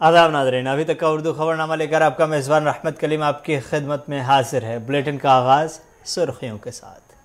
आदाब नाज़रीन, अभी तक का उर्दू खबरनामा लेकर आपका मेज़बान रहमत कलीम आपकी खिदमत में हाजिर है। बुलेटिन का आगाज़ सुर्खियों के साथ।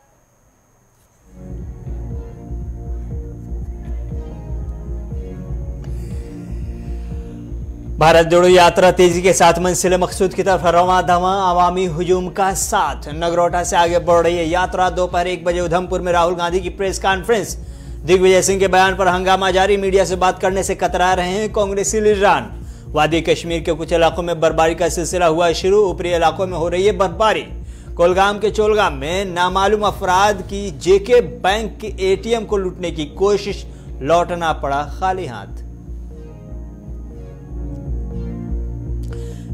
भारत जोड़ो यात्रा तेजी के साथ मंजिल मकसूद की तरफ रवां दवा, अवामी हुजूम का साथ। नगरोटा से आगे बढ़ रही है यात्रा। दोपहर 1 बजे उधमपुर में राहुल गांधी की प्रेस कॉन्फ्रेंस। दिग्विजय सिंह के बयान पर हंगामा जारी, मीडिया से बात करने से कतरा रहे हैं कांग्रेसी लीडरान। वादी कश्मीर के कुछ इलाकों में बर्फबारी का सिलसिला हुआ शुरू, ऊपरी इलाकों में हो रही है बर्फबारी। कोलगाम के चोलगाम में नामालूम अफराद की जेके बैंक के एटीएम को लूटने की कोशिश, लौटना पड़ा खाली हाथ।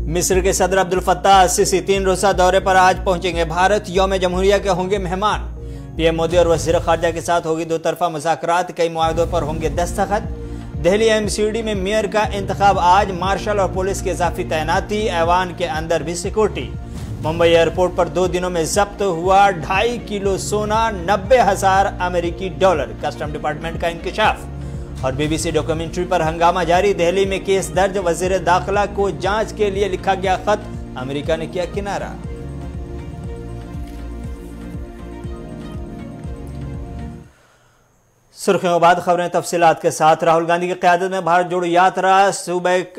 मिस्र के सदर अब्दुल फत्ताह सिसी 3 रोज़ा दौरे पर आज पहुंचेंगे भारत। यौम जमहूरिया के होंगे मेहमान। पीएम मोदी और वज़ीर ख़ारजा के साथ होगी 2 तरफ़ा मुज़ाकरात, कई मुआहदों पर होंगे दस्तखत। दिल्ली एमसीडी में मेयर का इंतखाब आज, मार्शल और पुलिस की इजाफी तैनाती, ऐवान के अंदर भी सिक्योरिटी। मुंबई एयरपोर्ट पर 2 दिनों में जब्त हुआ 2.5 किलो सोना, 90,000 अमेरिकी डॉलर। कस्टम डिपार्टमेंट का इंकशाफ। और बीबीसी डॉक्यूमेंट्री पर हंगामा जारी, दिल्ली में केस दर्ज, वजीर दाखिला को जांच के लिए लिखा गया खत, अमेरिका ने किया किनारा। सुर्खियों के बाद खबरें तफसीलात के साथ। राहुल गांधी की क़यादत में भारत जोड़ो यात्रा सूबे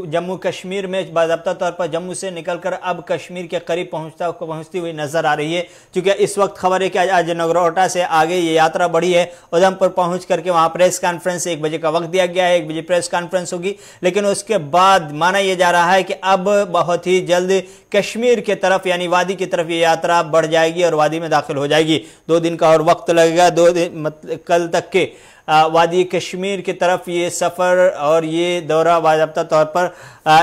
जम्मू कश्मीर में बाज़ाब्ता तौर पर जम्मू से निकलकर अब कश्मीर के करीब पहुंचती हुई नजर आ रही है। क्योंकि इस वक्त खबर है कि आज नगरोटा से आगे ये यात्रा बढ़ी है। उधमपुर पहुंच करके वहां प्रेस कॉन्फ्रेंस 1 बजे का वक्त दिया गया है, 1 बजे प्रेस कॉन्फ्रेंस होगी। लेकिन उसके बाद माना यह जा रहा है कि अब बहुत ही जल्द कश्मीर की तरफ यानी वादी की तरफ ये यात्रा बढ़ जाएगी और वादी में दाखिल हो जाएगी। 2 दिन का और वक्त लगेगा। 2 दिन कल तक के वादी कश्मीर की तरफ ये सफ़र और ये दौरा बाज़ाब्ता तौर पर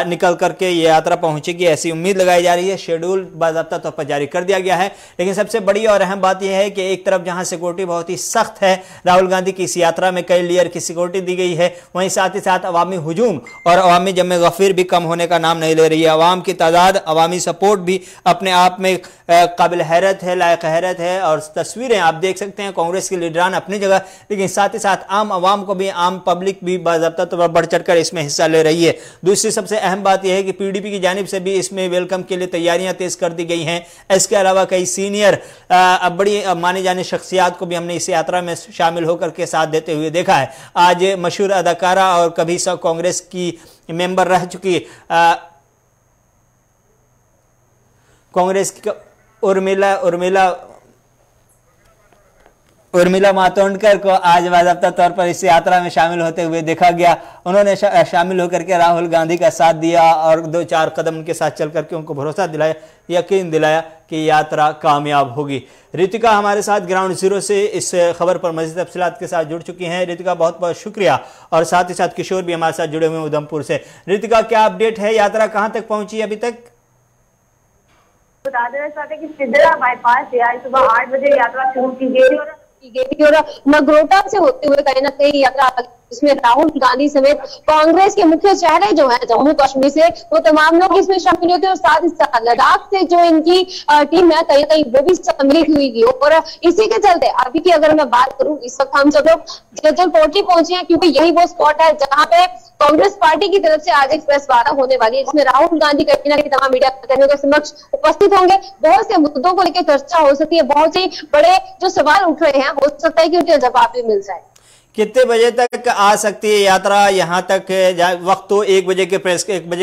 निकल करके ये यात्रा पहुंचेगी, ऐसी उम्मीद लगाई जा रही है। शेड्यूल बाज़ाब्ता तौर पर जारी कर दिया गया है। लेकिन सबसे बड़ी और अहम बात यह है कि एक तरफ जहां सिक्योरिटी बहुत ही सख्त है, राहुल गांधी की इस यात्रा में कई लेयर की सिक्योरिटी दी गई है, वहीं साथ ही साथ अवामी हुजूम और अवामी जम गफीर भी कम होने का नाम नहीं ले रही है। अवाम की तादाद, अवामी सपोर्ट भी अपने आप में काबिल हैरत है, लायक हैरत है। और तस्वीरें आप देख सकते हैं, कांग्रेस के लीडरान अपनी जगह, लेकिन साथ ही साथ आम आवाम को भी, आम पब्लिक भी बाज़ाब्ता तौर पर बढ़ चढ़कर इसमें हिस्सा ले रही है। दूसरी सबसे अहम बात यह है कि पीडीपी की जानिब से भी इसमें वेलकम के लिए तैयारियां तेज कर दी गई हैं। इसके अलावा कई सीनियर बड़ी माने जाने शख्सियात को भी हमने इस यात्रा में शामिल होकर के साथ देते हुए देखा है। आज मशहूर अदाकारा और कभी कांग्रेस की मेंबर रह चुकी कांग्रेस की उर्मिला मातोंडकर को आज बाज़ाब्ता तौर पर इस यात्रा में शामिल होते हुए देखा गया। उन्होंने शामिल होकर के राहुल गांधी का साथ दिया और 2-4 कदम उनके साथ चल करके उनको भरोसा दिलाया, यकीन दिलाया कि यात्रा कामयाब होगी। रितिका हमारे साथ ग्राउंड जीरो से इस खबर पर मज़ीद तफसीलात के साथ जुड़ चुकी हैं। रितिका, बहुत बहुत शुक्रिया। और साथ ही साथ किशोर भी हमारे साथ जुड़े हुए हैं उधमपुर से। रितिका, क्या अपडेट है, यात्रा कहाँ तक पहुंची अभी तक? बता देना चाहते हैं कि सिद्धरा बाईपास से आज सुबह 8 बजे यात्रा शुरू की गई और नगरोटा से होते हुए कहीं ना कहीं यात्रा, इसमें राहुल गांधी समेत कांग्रेस के मुख्य चेहरे जो हैं जम्मू कश्मीर से, वो तमाम लोग इसमें शामिल होते हैं। और साथ ही साथ लद्दाख से जो इनकी टीम है कहीं कहीं वो भी सम्मिलित हुई। और इसी के चलते अभी की अगर मैं बात करूं, इस वक्त हम सब लोग जगदल कोटली पहुंचे हैं, क्योंकि यही वो स्पॉट है जहां पे कांग्रेस पार्टी की तरफ से आज एक प्रेस वार्ता होने वाली है, जिसमें राहुल गांधी कहीं ना कहीं तमाम मीडिया कर्मियों के समक्ष उपस्थित होंगे। बहुत से मुद्दों को लेकर चर्चा हो सकती है, बहुत ही बड़े जो सवाल उठ रहे हैं, हो सकता है कि उनके जवाब भी मिल जाए। कितने बजे तक आ सकती है यात्रा यहाँ तक? वक्त तो 1 बजे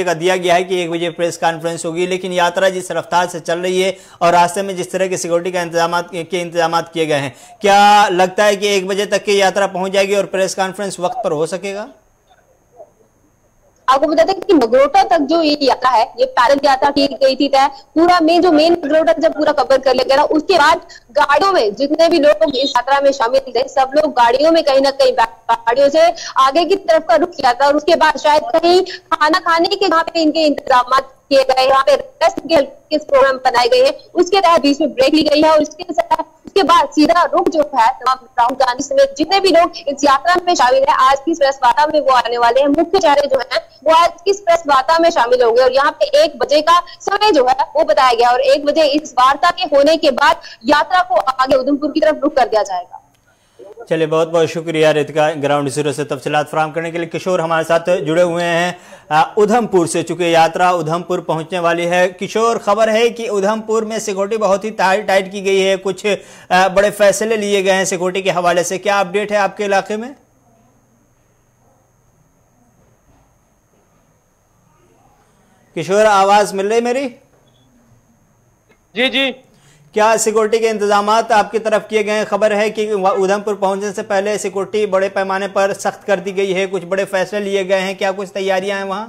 का दिया गया है कि 1 बजे प्रेस कॉन्फ्रेंस होगी, लेकिन यात्रा जिस रफ्तार से चल रही है और रास्ते में जिस तरह की सिक्योरिटी का इंतजाम किए गए हैं, क्या लगता है कि 1 बजे तक की यात्रा पहुंच जाएगी और प्रेस कॉन्फ्रेंस वक्त पर हो सकेगा? आपको बता दें कि नगरोटा तक जो ये यात्रा है, ये पैदल यात्रा की गई थी तय। पूरा जो मेन नगरोटा जब पूरा कवर कर लिया गया, उसके बाद गाड़ियों में जितने भी लोग इस यात्रा में शामिल थे, सब लोग गाड़ियों में कहीं ना कहीं गाड़ियों से आगे की तरफ का रुख किया था। और उसके बाद शायद कहीं खाना खाने के जहाँ पे इनके इंतजाम किए गए, यहाँ पे रेस्ट के प्रोग्राम बनाए गए हैं, उसके तहत बीच में ब्रेक ली गई है। और उसके बाद सीधा रुख जो है तमाम राहुल गांधी समेत जितने भी लोग इस यात्रा में शामिल है, आज की प्रेस वार्ता में वो आने वाले हैं। मुख्य चेहरे जो है वो आज की प्रेस वार्ता में शामिल होंगे। और यहाँ पे 1 बजे का समय जो है वो बताया गया और 1 बजे इस वार्ता के होने के बाद यात्रा को आगे उधमपुर की तरफ रुख कर दिया जाएगा। चलिए, बहुत बहुत शुक्रिया रितिका, ग्राउंड जीरो से तफसीलात फराहम करने के लिए। किशोर हमारे साथ जुड़े हुए हैं उधमपुर से, चूंकि यात्रा उधमपुर पहुंचने वाली है। किशोर, खबर है कि उधमपुर में सिक्योरिटी बहुत ही टाइट की गई है, कुछ बड़े फैसले लिए गए हैं सिक्योरिटी के हवाले से, क्या अपडेट है आपके इलाके में? किशोर, आवाज मिल रही मेरी? जी जी। क्या सिक्योरिटी के इंतजामात आपकी तरफ किए गए हैं? खबर है कि उधमपुर पहुंचने से पहले सिक्योरिटी बड़े पैमाने पर सख्त कर दी गई है, कुछ बड़े फैसले लिए गए हैं, क्या कुछ तैयारियां हैं वहां?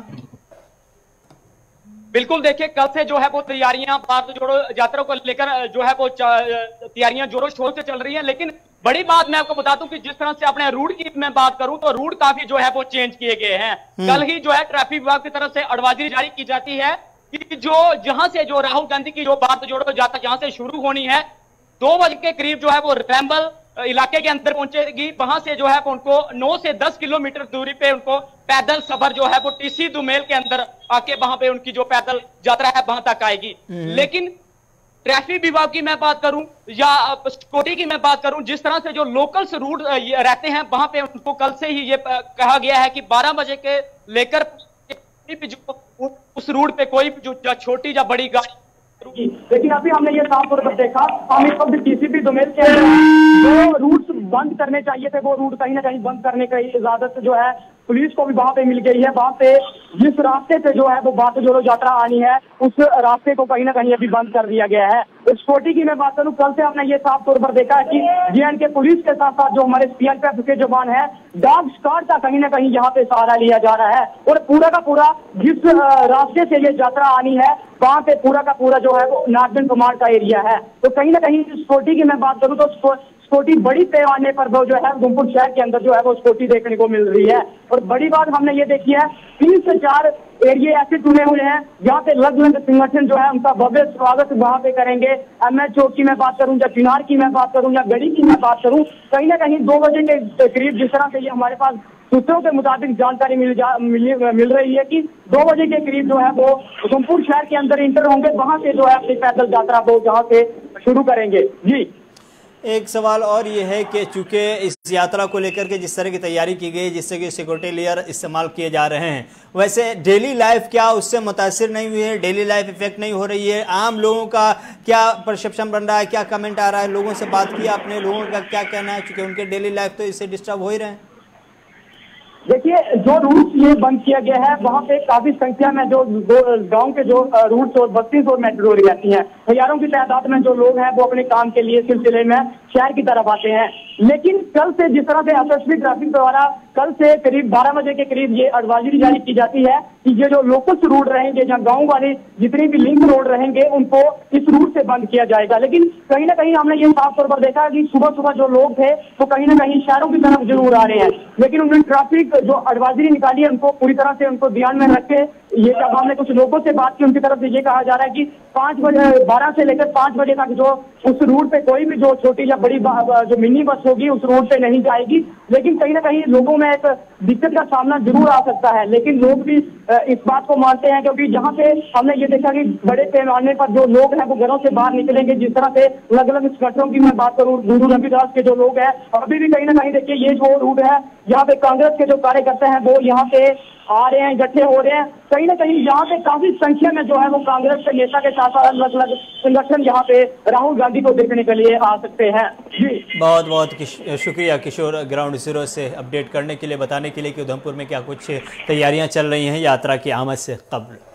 बिल्कुल, देखिए कल से जो है वो तैयारियां भारत जोड़ो यात्रा को लेकर जो है वो तैयारियां जोरों शोरों से चल रही हैं। लेकिन बड़ी बात मैं आपको बता दूं कि जिस तरह से अपने रूट की मैं बात करूं तो रूट काफी जो है वो चेंज किए गए हैं। कल ही जो है ट्रैफिक विभाग की तरफ से एडवाइजरी जारी की जाती है कि जो जहां से जो राहुल गांधी की जो भारत जोड़ो यात्रा जहां से शुरू होनी है 2 बजे के करीब जो है वो रैम्बल इलाके के अंदर पहुंचेगी। वहां से जो है उनको 9 से 10 किलोमीटर दूरी पे उनको पैदल सफर जो है वो टीसी दुमेल के अंदर आके वहां पे उनकी जो पैदल यात्रा है वहां तक आएगी। लेकिन ट्रैफिक विभाग की मैं बात करूं या सिक्योरिटी की मैं बात करूं, जिस तरह से जो लोकल्स रूट रहते हैं वहां पे उनको कल से ही ये कहा गया है कि 12 बजे के लेकर जो उस रूट पे कोई भी जो छोटी या बड़ी गाड़ी। लेकिन अभी हमने ये साफ तौर पर देखा, हम इस वक्त टीसीपी दुमेल के जो रूट्स बंद करने चाहिए थे वो रूट कहीं ना कहीं बंद करने की इजाजत जो है पुलिस को भी वहां पे मिल गई है। वहां पे जिस रास्ते से जो है वो भारत जोड़ो यात्रा आनी है उस रास्ते को कहीं ना कहीं अभी बंद कर दिया गया है। सिक्योरिटी की मैं बात करूं, कल से हमने ये साफ तौर पर देखा है कि जे&के पुलिस के साथ साथ जो हमारे सीआरपीएफ के जवान है डॉग स्क्वाड का कहीं ना कहीं यहाँ पे सहारा लिया जा रहा है। और पूरा का पूरा जिस रास्ते से ये यात्रा आनी है वहां पे पूरा का पूरा जो है वो नागरिक कमांड का एरिया है। तो कहीं ना कहीं सिक्योरिटी की मैं बात करूं तो सिक्योरिटी बड़ी पैमाने पर वो जो है उधमपुर शहर के अंदर जो है वो सिक्योरिटी देखने को मिल रही है। और बड़ी बात हमने ये देखी है 3 से 4 एरिए ऐसे चुने हुए हैं जहाँ पे अलग अलग संगठन जो है उनका भव्य स्वागत वहां पे करेंगे। एमएच चौक की मैं बात करूं या चिनार की मैं बात करूं या गढ़ी की मैं बात करूं, कहीं ना कहीं 2 बजे के करीब जिस तरह से ये हमारे पास सूत्रों के मुताबिक जानकारी मिल रही है कि 2 बजे के करीब जो है वो उधमपुर शहर के अंदर इंटर होंगे, वहां से जो है अपनी पैदल यात्रा वो जहाँ से शुरू करेंगे। जी, एक सवाल और ये है कि चूंकि इस यात्रा को लेकर के जिस तरह की तैयारी की गई, जिससे कि सिक्योरिटी लेयर इस्तेमाल किए जा रहे हैं, वैसे डेली लाइफ क्या उससे मुतासिर नहीं हुई है? डेली लाइफ इफेक्ट नहीं हो रही है? आम लोगों का क्या परसेप्शन बन रहा है, क्या कमेंट आ रहा है? लोगों से बात की आपने, लोगों का क्या कहना है, चूंकि उनके डेली लाइफ तो इससे डिस्टर्ब हो ही रहे हैं? देखिए, जो रूट ये बंद किया गया है वहाँ पे काफी संख्या में जो गांव के जो रूट्स और बसेस और मेट्रो रहती हैं, हजारों की तादाद में जो लोग हैं वो अपने काम के लिए सिलसिले में शहर की तरफ आते हैं। लेकिन कल से जिस तरह से एसएसपी ट्रैफिक द्वारा कल से करीब 12 बजे के करीब ये एडवाइजरी जारी की जाती है कि ये जो लोकल्स रूट रहेंगे जहाँ गाँव वाले जितने भी लिंक रोड रहेंगे उनको इस रूट से बंद किया जाएगा। लेकिन कहीं ना कहीं हमने ये साफ तौर पर देखा कि सुबह सुबह जो लोग थे वो कहीं ना कहीं शहरों की तरफ जरूर आ रहे हैं, लेकिन उन्होंने ट्रैफिक जो एडवाइजरी निकाली है उनको पूरी तरह से उनको ध्यान में रख के ये जब हमने कुछ लोगों से बात की उनकी तरफ से ये कहा जा रहा है कि 5 बजे 12 से लेकर 5 बजे तक जो उस रूट पे कोई भी जो छोटी या बड़ी जो मिनी बस होगी उस रूट पे नहीं जाएगी। लेकिन कहीं ना कहीं लोगों में एक दिक्कत का सामना जरूर आ सकता है, लेकिन लोग भी इस बात को मानते हैं क्योंकि जहाँ पे हमने ये देखा कि बड़े पैमाने पर जो लोग हैं वो घरों से बाहर निकलेंगे। जिस तरह से अलग अलग संगठनों की मैं बात करूँ, गुरु रविदास के जो लोग हैं अभी भी कहीं ना कहीं देखिए ये जो रूट है यहाँ पे कांग्रेस के जो कार्यकर्ता हैं वो यहाँ पे आ रहे हैं, इकट्ठे हो रहे हैं। कहीं ना कहीं यहाँ पे काफी संख्या में जो है वो कांग्रेस के नेता के साथ अलग अलग संगठन यहाँ पे राहुल गांधी को देखने के लिए आ सकते हैं। जी, बहुत बहुत शुक्रिया किशोर, ग्राउंड जीरो से अपडेट करने के लिए, बताने के लिए कि उधमपुर में क्या कुछ तैयारियां चल रही हैं यात्रा की आमद से कब्ल।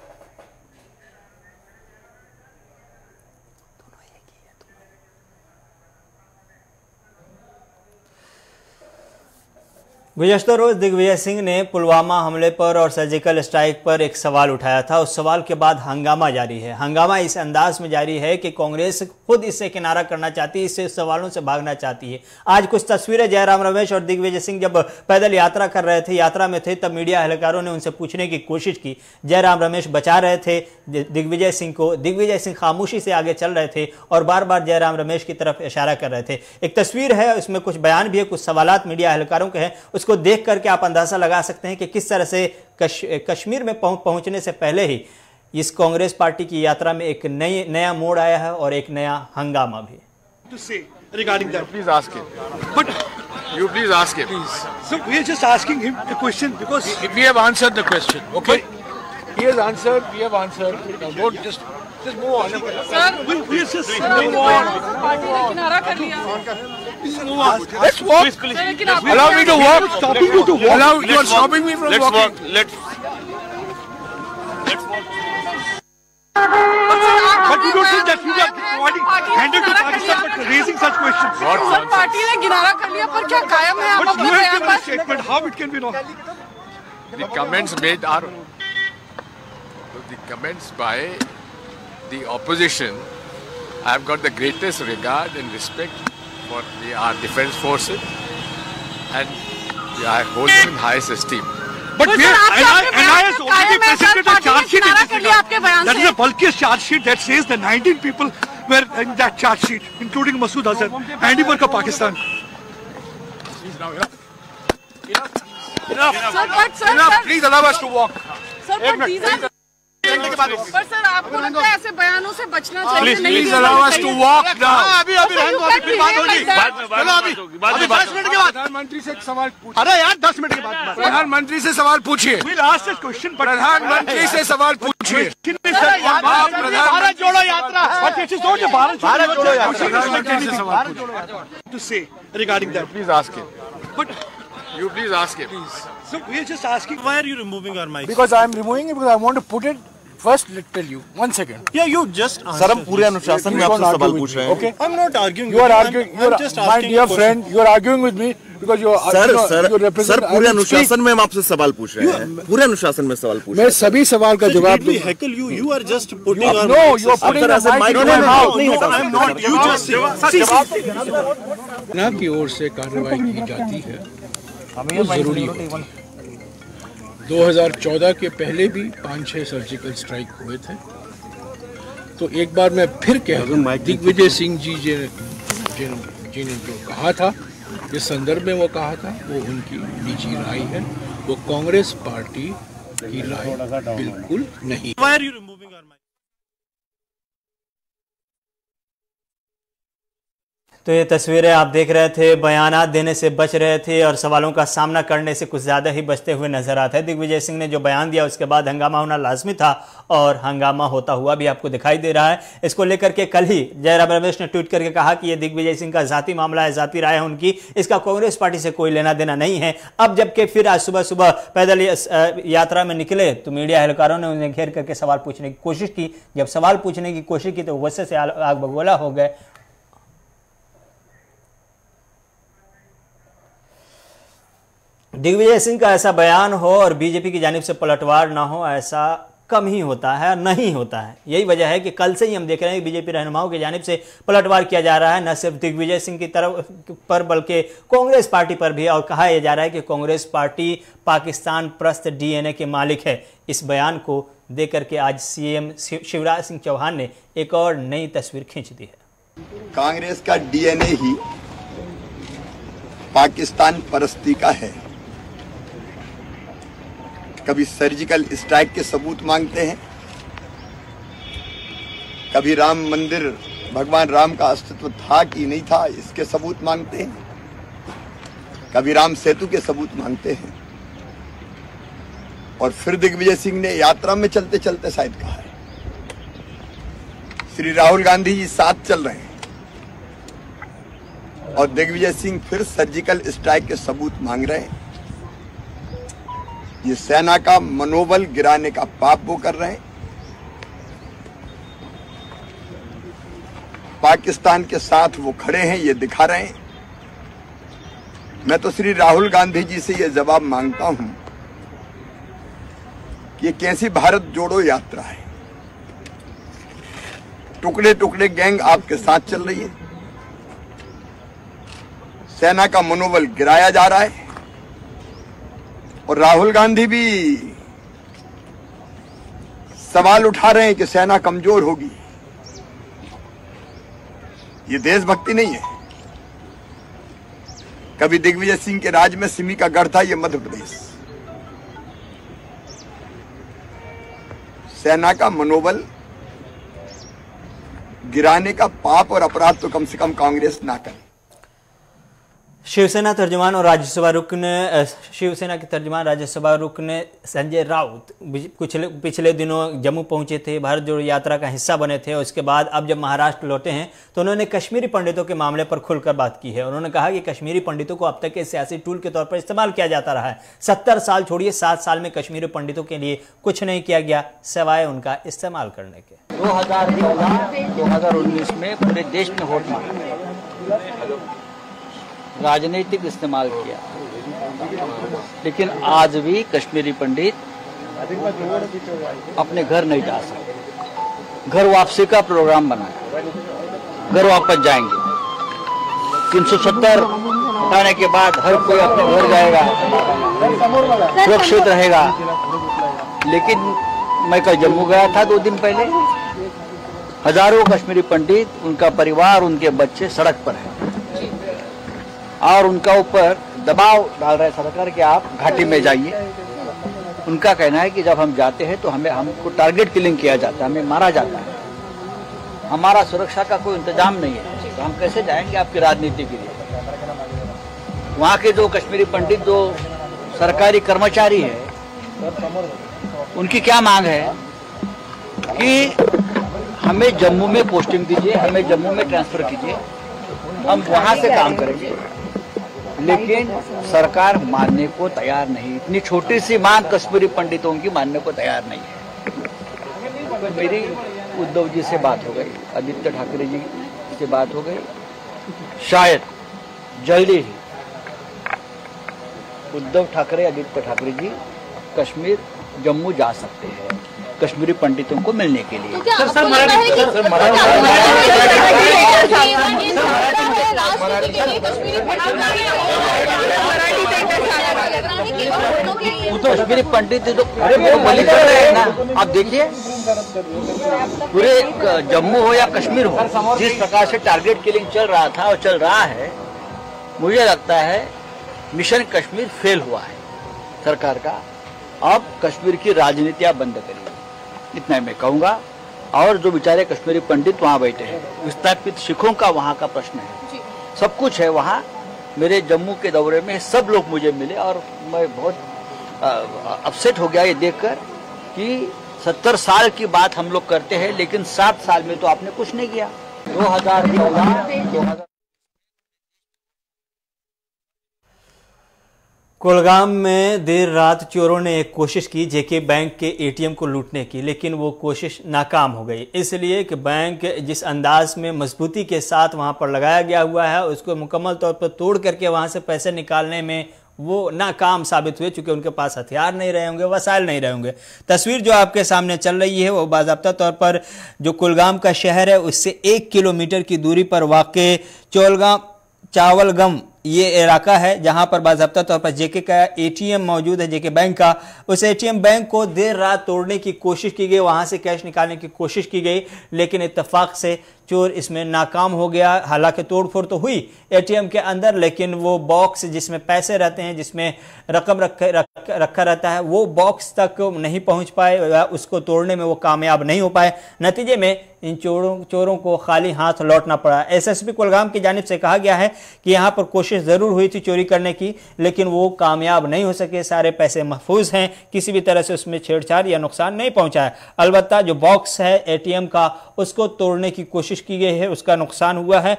गुज़श्ता रोज दिग्विजय सिंह ने पुलवामा हमले पर और सर्जिकल स्ट्राइक पर एक सवाल उठाया था। उस सवाल के बाद हंगामा जारी है। हंगामा इस अंदाज में जारी है कि कांग्रेस खुद इससे किनारा करना चाहती है, इससे सवालों से भागना चाहती है। आज कुछ तस्वीरें जयराम रमेश और दिग्विजय सिंह जब पैदल यात्रा कर रहे थे, यात्रा में थे, तब मीडिया एहलकारों ने उनसे पूछने की कोशिश की। जयराम रमेश बचा रहे थे दिग्विजय सिंह को, दिग्विजय सिंह खामोशी से आगे चल रहे थे और बार बार जयराम रमेश की तरफ इशारा कर रहे थे। एक तस्वीर है, उसमें कुछ बयान भी है, कुछ सवालात मीडिया एहलकारों के हैं। उसको देख करके आप अंदाजा लगा सकते हैं कि किस तरह से कश्मीर में पहुंचने से पहले ही इस कांग्रेस पार्टी की यात्रा में एक नया मोड़ आया है और एक नया हंगामा भी। To say regarding that. Please ask him. But You please ask him. please, so we are just asking him a question because We have answered the question. Okay. He has answered. We have answered. Now don't just move on. we are just party ने किनारा कर लिया। Let's walk. लेकिन आप Allow me to walk. stopping you to walk. Allow you are stopping me from Let's walking. walk. Let's But you don't think that you are providing handed to Pakistan but raising such questions. Sir party ने किनारा कर लिया पर क्या कायम है आप But अपने you have बयान given a पर? statement. How it can be wrong? The comments made are the comments by the opposition. I have got the greatest regard and respect for our defence forces, and I hold them in highest esteem. But we sir, आपके NI has बयान already में sir presented a party ने charge sheet in किनारा this कर लिया आपके regard. बयान That is से। the bulkiest charge sheet that says the 19 people were in that charge sheet, including Masood Azhar, Andy Burke of Pakistan. Sir Please allow us to walk. Sir पर sir आपको लगता है ऐसे बयानों से बचना चाहिए नहीं Please allow us to walk now. अभी रहने दो, अभी बात होगी। अभी 10 मिनट के बाद। प्रधानमंत्री से एक सवाल पूछिए। अरे यार 10 मिनट के बाद। प्रधानमंत्री से सवाल पूछिए। We'll ask this question, but प्रधानमंत्री से सवाल पूछिए। भारत जोड़ो यात्रा है। But it is not a Bharat जोड़ो यात्रा। प्रधानमंत्री से सवाल पूछिए। To say regarding that. Please ask him. But You please ask him. so we are just asking. Why are you removing our mics? Because I am removing it because I want to put it first. Let tell you 1 second. Yeah, you just answer. Sir हम पूरे अनुशासन में आपसे सवाल पूछ रहे हैं. Okay. I'm not arguing. You are arguing. You are my dear friend. You are arguing with me because you are. Sir sir पूरे अनुशासन में हम आपसे सवाल पूछ रहे हैं. पूरे अनुशासन में सवाल पूछ रहे मैं सभी सवाल का जवाब Did we heckle you? You are just putting our No, you are putting the mic in my mouth. No, I'm not. You just सेना की ओर से कार्रवाई की जाती है वो जरूरी होती है। 2014 के पहले भी 5-6 सर्जिकल स्ट्राइक हुए थे। तो एक बार मैं फिर कह दूं, दिग्विजय सिंह जी ने जो कहा था, इस संदर्भ में वो कहा था, वो उनकी निजी राय है, वो कांग्रेस पार्टी की राय बिल्कुल नहीं। Why are you removing our mic? तो ये तस्वीरें आप देख रहे थे, बयानात देने से बच रहे थे और सवालों का सामना करने से कुछ ज़्यादा ही बचते हुए नजर आते हैं। दिग्विजय सिंह ने जो बयान दिया उसके बाद हंगामा होना लाजमी था और हंगामा होता हुआ भी आपको दिखाई दे रहा है। इसको लेकर के कल ही जयराम रमेश ने ट्वीट करके कहा कि ये दिग्विजय सिंह का ज़ाती मामला है, ज़ाती राय है उनकी, इसका कांग्रेस पार्टी से कोई लेना देना नहीं है। अब जबकि फिर आज सुबह सुबह पैदल यात्रा में निकले तो मीडिया एहलकारों ने उन्हें घेर करके सवाल पूछने की कोशिश की। जब सवाल पूछने की कोशिश की तो गुस्से से आग बगोला हो गए। दिग्विजय सिंह का ऐसा बयान हो और बीजेपी की जानिब से पलटवार ना हो, ऐसा कम ही होता है, नहीं होता है। यही वजह है कि कल से ही हम देख रहे हैं कि बीजेपी रहनुमाओं की जानिब से पलटवार किया जा रहा है, न सिर्फ दिग्विजय सिंह की तरफ पर बल्कि कांग्रेस पार्टी पर भी। और कहा यह जा रहा है कि कांग्रेस पार्टी पाकिस्तान प्रस्त डीएनए के मालिक है। इस बयान को देकर के आज सीएम शिवराज सिंह चौहान ने एक और नई तस्वीर खींच दी है। कांग्रेस का डीएनए ही पाकिस्तान परस्ती का है। कभी सर्जिकल स्ट्राइक के सबूत मांगते हैं, कभी राम मंदिर भगवान राम का अस्तित्व था कि नहीं था इसके सबूत मांगते हैं, कभी राम सेतु के सबूत मांगते हैं। और फिर दिग्विजय सिंह ने यात्रा में चलते चलते शायद कहा है, श्री राहुल गांधी जी साथ चल रहे हैं और दिग्विजय सिंह फिर सर्जिकल स्ट्राइक के सबूत मांग रहे हैं। ये सेना का मनोबल गिराने का पाप वो कर रहे हैं। पाकिस्तान के साथ वो खड़े हैं, ये दिखा रहे हैं। मैं तो श्री राहुल गांधी जी से ये जवाब मांगता हूं कि ये कैसी भारत जोड़ो यात्रा है। टुकड़े टुकड़े गैंग आपके साथ चल रही है, सेना का मनोबल गिराया जा रहा है और राहुल गांधी भी सवाल उठा रहे हैं कि सेना कमजोर होगी। ये देशभक्ति नहीं है। कभी दिग्विजय सिंह के राज में सिमी का गढ़ था, ये मध्य प्रदेश। सेना का मनोबल गिराने का पाप और अपराध तो कम से कम कांग्रेस ना करे। शिवसेना तर्जुमान और राज्यसभा रुकन शिवसेना के तर्जुमान राज्यसभा रुकन संजय राउत पिछले दिनों जम्मू पहुंचे थे, भारत जोड़ो यात्रा का हिस्सा बने थे। और उसके बाद अब जब महाराष्ट्र लौटे हैं तो उन्होंने कश्मीरी पंडितों के मामले पर खुलकर बात की है। उन्होंने कहा कि कश्मीरी पंडितों को अब तक के सियासी टूल के तौर पर इस्तेमाल किया जाता रहा है। 70 साल छोड़िए, 7 साल में कश्मीरी पंडितों के लिए कुछ नहीं किया गया सिवाय उनका इस्तेमाल करने के। 2019 में पूरे देश में वोट मांगा, राजनीतिक इस्तेमाल किया, लेकिन आज भी कश्मीरी पंडित अपने घर नहीं जा सकते। घर वापसी का प्रोग्राम बनाया, घर वापस जाएंगे। 370 हटाने के बाद हर कोई अपने घर जाएगा, सुरक्षित रहेगा। लेकिन मैं कल जम्मू गया था 2 दिन पहले, हजारों कश्मीरी पंडित, उनका परिवार, उनके बच्चे सड़क पर हैं और उनका ऊपर दबाव डाल रहे सरकार कि आप घाटी में जाइए। उनका कहना है कि जब हम जाते हैं तो हमको टारगेट किलिंग किया जाता है, हमें मारा जाता है, हमारा सुरक्षा का कोई इंतजाम नहीं है, तो हम कैसे जाएंगे आपकी राजनीति के लिए। वहाँ के जो कश्मीरी पंडित जो सरकारी कर्मचारी है, उनकी क्या मांग है कि हमें जम्मू में पोस्टिंग दीजिए, हमें जम्मू में ट्रांसफर कीजिए, हम वहाँ से काम करेंगे। लेकिन सरकार मानने को तैयार नहीं, इतनी छोटी सी मांग कश्मीरी पंडितों की मानने को तैयार नहीं है। तो मेरी उद्धव जी से बात हो गई, आदित्य ठाकरे जी से बात हो गई, शायद जल्दी ही उद्धव ठाकरे, आदित्य ठाकरे जी कश्मीर जम्मू जा सकते हैं कश्मीरी पंडितों को मिलने के लिए। कश्मीरी पंडित तो बलि कर रहे हैं ना। आप देखिए पूरे जम्मू हो या कश्मीर हो, जिस प्रकार से टारगेट किलिंग चल रहा था और चल रहा है, मुझे लगता है मिशन कश्मीर फेल हुआ है सरकार का। अब कश्मीर की राजनीतियां बंद करिए, इतना मैं कहूंगा। और जो बेचारे कश्मीरी पंडित वहाँ बैठे हैं, विस्थापित सिखों का वहाँ का प्रश्न है, सब कुछ है वहाँ। मेरे जम्मू के दौरे में सब लोग मुझे मिले और मैं बहुत अपसेट हो गया ये देखकर कि 70 साल की बात हम लोग करते हैं, लेकिन 7 साल में तो आपने कुछ नहीं किया। 2000 कोलगाम में देर रात चोरों ने एक कोशिश की जेके बैंक के एटीएम को लूटने की, लेकिन वो कोशिश नाकाम हो गई। इसलिए कि बैंक जिस अंदाज में मजबूती के साथ वहां पर लगाया गया हुआ है, उसको मुकम्मल तौर पर तोड़ करके वहां से पैसे निकालने में वो नाकाम साबित हुए, चूंकि उनके पास हथियार नहीं रहे होंगे, वसाइल नहीं रहे होंगे। तस्वीर जो आपके सामने चल रही है वो बाज़ाब्ता तौर पर जो कुलगाम का शहर है उससे 1 किलोमीटर की दूरी पर वाक़ चावलगम ये इलाका है, जहां पर बाज़ाब्ता तौर पर जेके का एटीएम मौजूद है, जेके बैंक का। उस एटीएम बैंक को देर रात तोड़ने की कोशिश की गई, वहां से कैश निकालने की कोशिश की गई, लेकिन इत्तेफाक से चोर इसमें नाकाम हो गया। हालांकि तोड़फोड़ तो हुई एटीएम के अंदर, लेकिन वो बॉक्स जिसमें पैसे रहते हैं, जिसमें रकम रखा रहता है, वो बॉक्स तक नहीं पहुंच पाए, उसको तोड़ने में वो कामयाब नहीं हो पाए। नतीजे में इन चोरों को खाली हाथ लौटना पड़ा। एसएसपी कुलगाम की जानिब से कहा गया है कि यहाँ पर कोशिश ज़रूर हुई थी चोरी करने की, लेकिन वो कामयाब नहीं हो सके। सारे पैसे महफूज हैं, किसी भी तरह से उसमें छेड़छाड़ या नुकसान नहीं पहुंचा है। अलबत्ता जो बॉक्स है एटीएम का, उसको तोड़ने की कोशिश की गई है, उसका नुकसान हुआ है,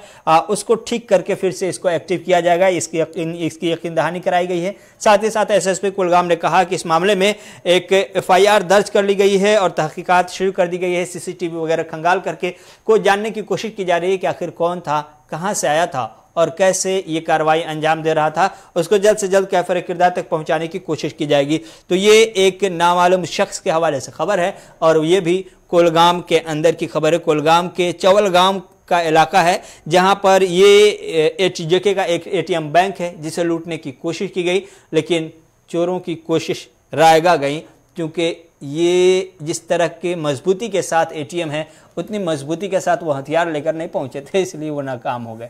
उसको ठीक करके फिर से इसको एक्टिव किया जाएगा, इसकी यकीन दहानी कराई गई है। साथ ही साथ एसएसपी कुलगाम ने कहा कि इस मामले में एक एफआईआर दर्ज कर ली गई है और तहकीकात शुरू कर दी गई है। सीसीटीवी वगैरह खंगाल करके को जानने की कोशिश की जा रही है कि आखिर कौन था, कहां से आया था और कैसे ये कार्रवाई अंजाम दे रहा था। उसको जल्द से जल्द कैफर किरदार तक पहुंचाने की कोशिश की जाएगी। तो ये एक नामालूम शख्स के हवाले से खबर है और ये भी कुलगाम के अंदर की खबर है। कुलगाम के चवलगाम का इलाका है जहां पर ये जेके का एक एटीएम बैंक है जिसे लूटने की कोशिश की गई, लेकिन चोरों की कोशिश रायगा गई, क्योंकि ये जिस तरह के मजबूती के साथ एटीएम है उतनी मजबूती के साथ वो हथियार लेकर नहीं पहुंचे थे, इसलिए वो नाकाम हो गए।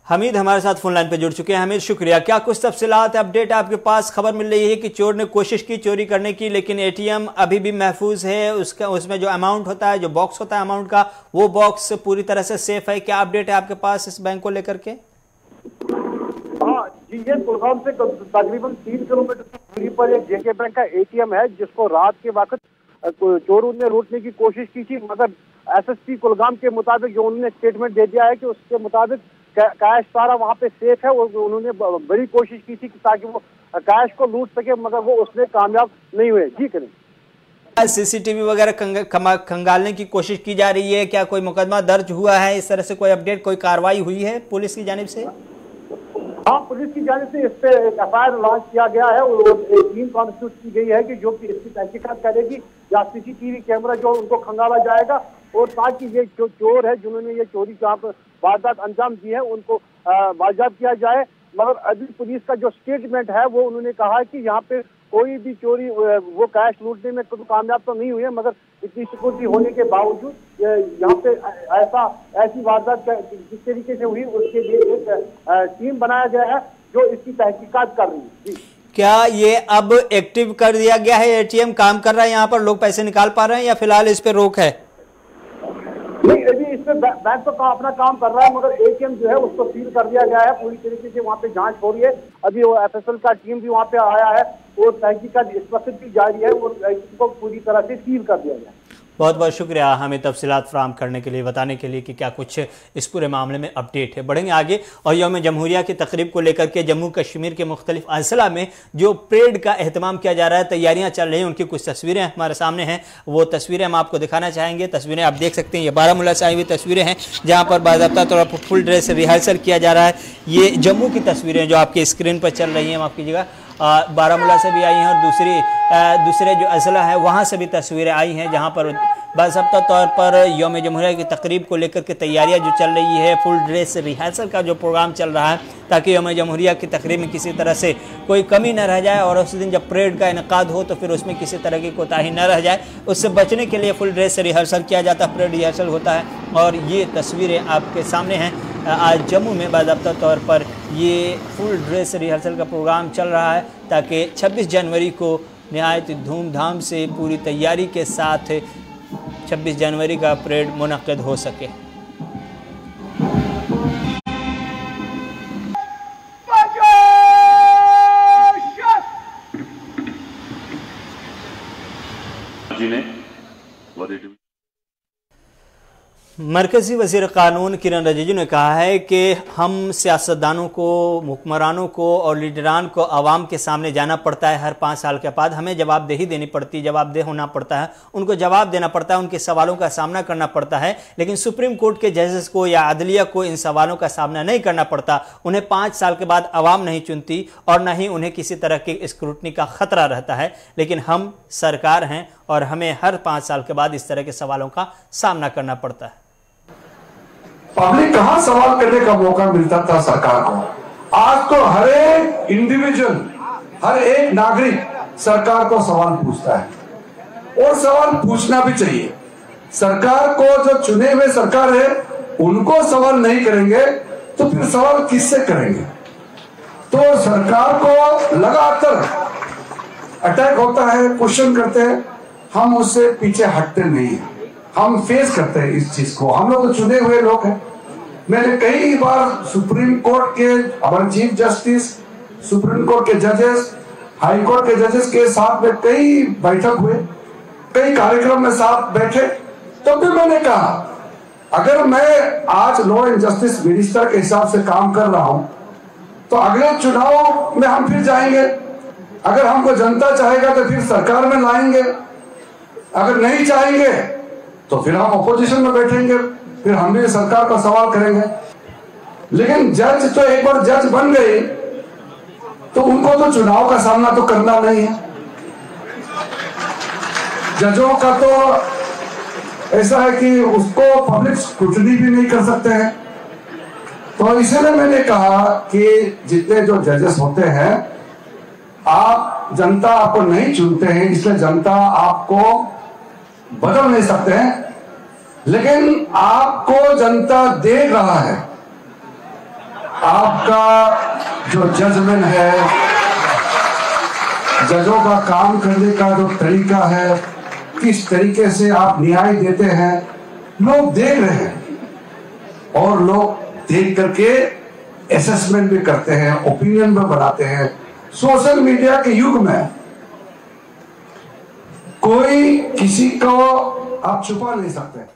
हमीद हमारे साथ फोन लाइन पे जुड़ चुके हैं। हमीद, शुक्रिया। क्या कुछ तफसीलात अपडेट आपके पास? खबर मिल रही है कि चोर ने कोशिश की चोरी करने की, लेकिन एटीएम अभी भी महफूज है। उसमें जो अमाउंट होता है, जो बॉक्स होता है अमाउंट का, वो बॉक्स पूरी तरह से सेफ है। क्या अपडेट है आपके पास इस बैंक को लेकर के? हाँ जी, ये कुलगाम से तकरीबन 3 किलोमीटर की दूरी पर एक जेके बैंक का एटीएम है, जिसको रात के वक्त चोरों ने लूटने की कोशिश की थी, मगर एसएसपी कुलगाम के मुताबिक जो उन्होंने स्टेटमेंट दे दिया है कि उसके मुताबिक कैश सारा वहाँ पे सेफ है। उन्होंने बड़ी कोशिश की थी कि ताकि वो कैश को लूट सके, मगर वो उसमें कामयाब नहीं हुए। जी करें। सीसीटीवी वगैरह खंगालने की कोशिश की जा रही है। क्या कोई मुकदमा दर्ज हुआ है? इस तरह से कोई अपडेट, कोई कार्रवाई हुई है पुलिस की जानिब से? हाँ, पुलिस की जानिब से इस पे एफआईआर लॉन्च किया गया है और एक टीम कॉन्स्टिट्यूट की गई है कि जो कि इसकी तहकीकात करेगी, या सीसीटीवी कैमरा जो उनको खंगाला जाएगा, और ताकि ये जो चोर है जिन्होंने ये चोरी जहाँ पर वारदात अंजाम दी है उनको बाजियाब किया जाए। मगर अभी पुलिस का जो स्टेटमेंट है वो उन्होंने कहा कि यहाँ पे कोई भी चोरी, वो कैश लूटने में कामयाब तो नहीं हुई है, मगर इतनी सिक्योरिटी होने के बावजूद यहाँ पे ऐसी वारदात जिस तरीके से हुई उसके लिए एक टीम बनाया गया है जो इसकी तहकीकात कर रही है। जी, क्या ये अब एक्टिव कर दिया गया है? एटीएम काम कर रहा है, यहाँ पर लोग पैसे निकाल पा रहे हैं, या फिलहाल इस पे रोक है? नहीं, अभी इसमें बैंक तो अपना काम कर रहा है, मगर एटीएम जो है उसको सील कर दिया गया है। पूरी तरीके से वहाँ पे जांच हो रही है। अभी वो एफएसएल का टीम भी वहाँ पे आया है और तहकीकात इस वक्त भी जारी है और इसको पूरी तरह से सील कर दिया गया है। बहुत बहुत शुक्रिया हमें तफसीलात फराहम करने के लिए, बताने के लिए कि क्या कुछ इस पूरे मामले में अपडेट है। बढ़ेंगे आगे और यौम जमहूरिया की तकरीब को लेकर के जम्मू कश्मीर के मुख्तलिफ अजला में जो परेड का एहतमाम किया जा रहा है, तैयारियां चल रही हैं, उनकी कुछ तस्वीरें हमारे सामने हैं। वो तस्वीरें हम आपको दिखाना चाहेंगे। तस्वीरें आप देख सकते हैं, ये बारामूला से आई हुई तस्वीरें हैं जहाँ पर बाज़ाब्ता तौर पर फुल ड्रेस रिहर्सल किया जा रहा है। ये जम्मू की तस्वीरें जो आपकी स्क्रीन पर चल रही हैं, माफ़ कीजिएगा, बारामूला से भी आई हैं और दूसरे जो अजला है वहाँ से भी तस्वीरें आई हैं जहाँ पर बाज़ाब्ता तौर पर यौम जमहूरिया की तकरीब को लेकर के तैयारियां जो चल रही है, फुल ड्रेस रिहर्सल का जो प्रोग्राम चल रहा है, ताकि यौम जमहूरिया की तकरीब में किसी तरह से कोई कमी न रह जाए और उस दिन जब परेड का इनेकाद हो तो फिर उसमें किसी तरह की कोताही न रह जाए। उससे बचने के लिए फुल ड्रेस रिहर्सल किया जाता है, परेड रिहर्सल होता है। और ये तस्वीरें आपके सामने हैं। आज जम्मू में बाज़ाब्ता तौर पर ये फुल ड्रेस रिहर्सल का प्रोग्राम चल रहा है ताकि 26 जनवरी को नहायत धूमधाम से पूरी तैयारी के साथ 26 जनवरी का परेड मुनक्किद हो सके। मरकज़ी वज़ीर क़ानून किरण रिजिजू ने कहा है कि हम सियासतदानों को, हुक्मरानों को और लीडरान को आवाम के सामने जाना पड़ता है। हर 5 साल के बाद हमें जवाबदेही देनी पड़ती है, जवाबदेह होना पड़ता है, उनको जवाब देना पड़ता है, उनके सवालों का सामना करना पड़ता है। लेकिन सुप्रीम कोर्ट के जजेस को या अदलिया को इन सवालों का सामना नहीं करना पड़ता। उन्हें 5 साल के बाद आवाम नहीं चुनती और न ही उन्हें किसी तरह की स्क्रूटनी का खतरा रहता है। लेकिन हम सरकार हैं और हमें हर 5 साल के बाद इस तरह के सवालों का सामना करना पड़ता है। पब्लिक कहां सवाल करने का मौका मिलता था सरकार को? आज तो हर एक इंडिविजुअल, हर एक नागरिक सरकार को सवाल पूछता है और सवाल पूछना भी चाहिए। सरकार को, जो चुने हुए सरकार है, उनको सवाल नहीं करेंगे तो फिर सवाल किससे करेंगे? तो सरकार को लगातार अटैक होता है, क्वेश्चन करते हैं, हम उससे पीछे हटते नहीं है, हम फेस करते हैं इस चीज को। हम लोग तो चुने हुए लोग हैं। मैंने कई बार सुप्रीम कोर्ट के हमारे चीफ जस्टिस, सुप्रीम कोर्ट के जजेस, हाई कोर्ट के जजेस के साथ में कई बैठक हुए, कई कार्यक्रम में साथ बैठे, तो भी मैंने कहा अगर मैं आज लॉ एंड जस्टिस मिनिस्टर के हिसाब से काम कर रहा हूं तो अगले चुनाव में हम फिर जाएंगे। अगर हमको जनता चाहेगा तो फिर सरकार में लाएंगे, अगर नहीं चाहेंगे तो फिर हम अपोजिशन में बैठेंगे, फिर हम भी सरकार का सवाल करेंगे। लेकिन जज तो एक बार जज बन गए तो उनको तो चुनाव का सामना तो करना नहीं है। जजों का तो ऐसा है कि उसको पब्लिक स्क्रूटनी भी नहीं कर सकते हैं। तो इसलिए मैंने कहा कि जितने जो जजेस होते हैं, आप, जनता आपको नहीं चुनते हैं, इसलिए जनता आपको बदल नहीं सकते हैं, लेकिन आपको जनता देख रहा है। आपका जो जजमेंट है, जजों का काम करने का जो तरीका है, किस तरीके से आप न्याय देते हैं, लोग देख रहे हैं और लोग देख करके असेसमेंट भी करते हैं, ओपिनियन भी बनाते हैं। सोशल मीडिया के युग में कोई किसी को आप छुपा नहीं सकते।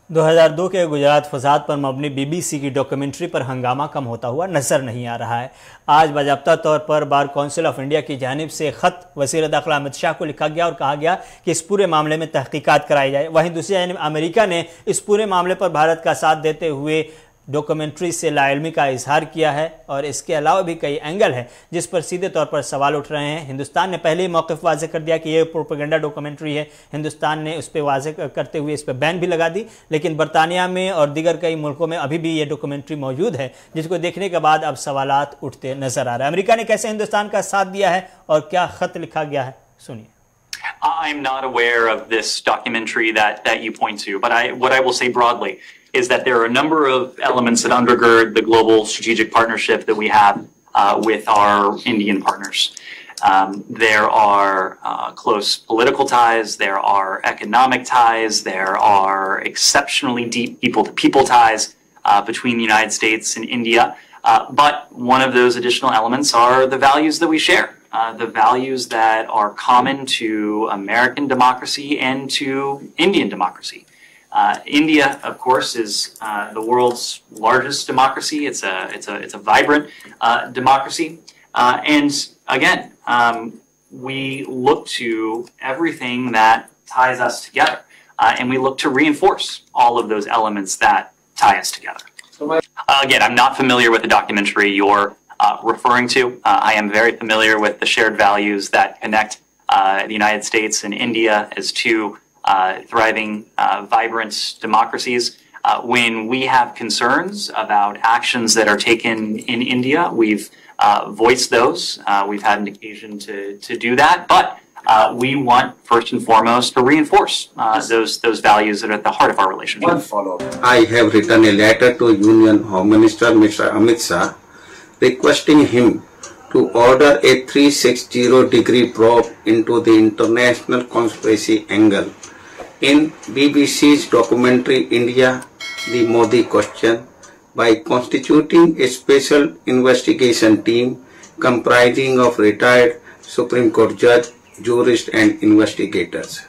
2002 के गुजरात फसाद पर मबनी बीबीसी की डॉक्यूमेंट्री पर हंगामा कम होता हुआ नजर नहीं आ रहा है। आज बाज़ाब्ता तौर पर बार काउंसिल ऑफ इंडिया की जानिब से ख़त वज़ीर दाखिला अमित शाह को लिखा गया और कहा गया कि इस पूरे मामले में तहकीकात कराई जाए। वहीं दूसरी जानिब अमेरिका ने इस पूरे मामले पर भारत का साथ देते हुए डॉक्यूमेंट्री से लाइल्मी का इजहार किया है और इसके अलावा भी कई एंगल हैं जिस पर सीधे तौर पर सवाल उठ रहे हैं। हिंदुस्तान ने पहले ही मौक़िफ़ वाज़े कर दिया कि ये प्रोपेगेंडा डॉक्यूमेंट्री है। हिंदुस्तान ने उस पर वाज़े करते हुए इस पर बैन भी लगा दी, लेकिन बरतानिया में और दीगर कई मुल्कों में अभी भी ये डॉक्यूमेंट्री मौजूद है, जिसको देखने के बाद अब सवालात उठते नजर आ रहे हैं। अमेरिका ने कैसे हिंदुस्तान का साथ दिया है और क्या ख़त लिखा गया है, सुनिए। I'm not aware of this documentary that you point to, but what I will say broadly is that there are a number of elements that undergird the global strategic partnership that we have with our Indian partners. There are close political ties, there are economic ties, there are exceptionally deep people-to-people ties between the United States and India. But one of those additional elements are the values that we share. The values that are common to American democracy and to Indian democracy. India, of course, is the world's largest democracy. It's a vibrant democracy, and again, we look to everything that ties us together, and we look to reinforce all of those elements that tie us together. Again, I'm not familiar with the documentary you're referring to. I am very familiar with the shared values that connect the United States and India as two thriving, vibrant democracies. When we have concerns about actions that are taken in India, we've voiced those. We've had an occasion to do that, but we want first and foremost to reinforce those values that are at the heart of our relationship. I have written a letter to Union Home Minister Mr. Amit Shah requesting him to order a 360-degree probe into the international conspiracy angle in BBC's documentary India, the Modi Question, by constituting a special investigation team comprising of retired Supreme Court judge, jurists and investigators.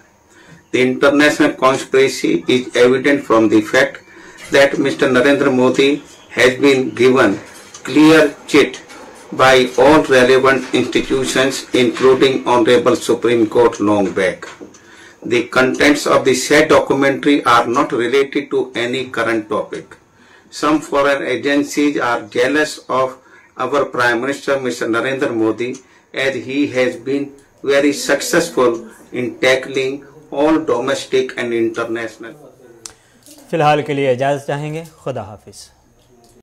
The international conspiracy is evident from the fact that Mr. Narendra Modi has been given clear chit by all relevant institutions, including Honorable Supreme Court long back. The contents of the said documentary are not related to any current topic. Some foreign agencies are jealous of our Prime Minister Mr. Narendra Modi, as he has been very successful in tackling all domestic and international. फिलहाल के लिए इजाज़त चाहेंगे। खुदा हाफिज़।